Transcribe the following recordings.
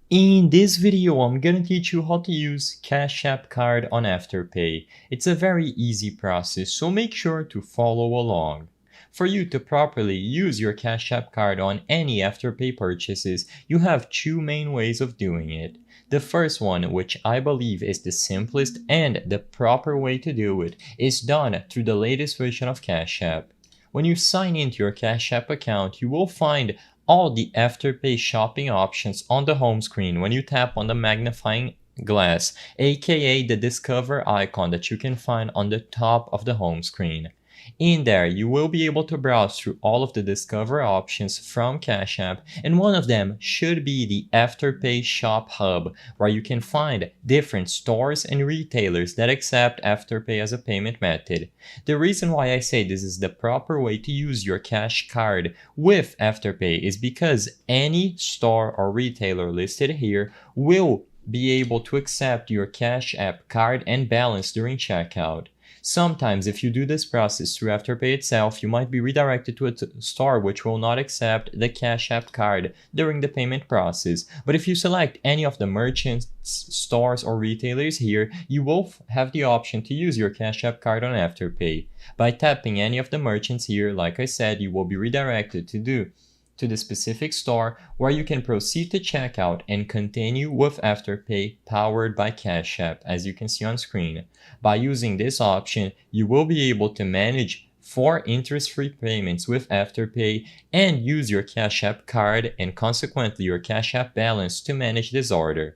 In this video, I'm gonna teach you how to use Cash App Card on Afterpay. It's a very easy process, so make sure to follow along. For you to properly use your Cash App Card on any Afterpay purchases, you have two main ways of doing it. The first one, which I believe is the simplest and the proper way to do it, is done through the latest version of Cash App. When you sign into your Cash App account, you will find all the Afterpay shopping options on the home screen when you tap on the magnifying glass, aka the Discover icon that you can find on the top of the home screen. In there, you will be able to browse through all of the Discover options from Cash App, and one of them should be the Afterpay Shop Hub, where you can find different stores and retailers that accept Afterpay as a payment method. The reason why I say this is the proper way to use your Cash Card with Afterpay is because any store or retailer listed here will be able to accept your Cash App card and balance during checkout. Sometimes, if you do this process through Afterpay itself, you might be redirected to a store which will not accept the Cash App card during the payment process. But if you select any of the merchants, stores, or retailers here, you will have the option to use your Cash App card on Afterpay. By tapping any of the merchants here, like I said, you will be redirected to the specific store where you can proceed to checkout and continue with Afterpay powered by Cash App, as you can see on screen. By using this option, you will be able to manage 4 interest-free payments with Afterpay and use your Cash App card and consequently your Cash App balance to manage this order.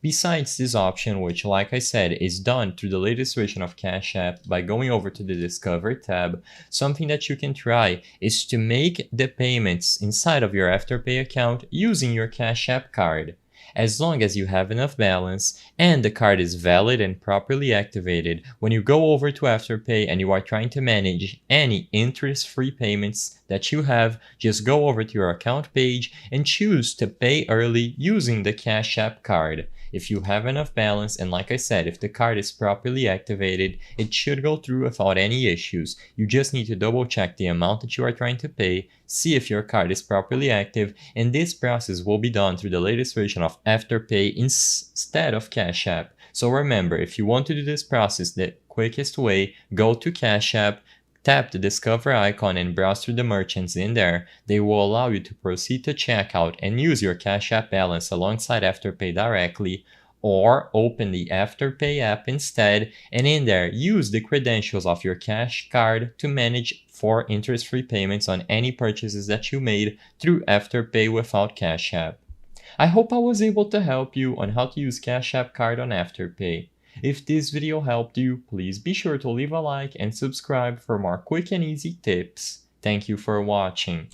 Besides this option, which like I said is done through the latest version of Cash App by going over to the Discover tab, something that you can try is to make the payments inside of your Afterpay account using your Cash App card. As long as you have enough balance and the card is valid and properly activated, when you go over to Afterpay and you are trying to manage any interest-free payments that you have, just go over to your account page and choose to pay early using the Cash App card. If you have enough balance, and like I said, if the card is properly activated, it should go through without any issues. You just need to double check the amount that you are trying to pay, see if your card is properly active, and this process will be done through the latest version of Afterpay instead of Cash App. So remember, if you want to do this process the quickest way, go to Cash App, tap the Discover icon and browse through the merchants in there. They will allow you to proceed to checkout and use your Cash App balance alongside Afterpay directly, or open the Afterpay app instead, and in there use the credentials of your Cash Card to manage 4 interest-free payments on any purchases that you made through Afterpay without Cash App. I hope I was able to help you on how to use Cash App Card on Afterpay. If this video helped you, please be sure to leave a like and subscribe for more quick and easy tips. Thank you for watching.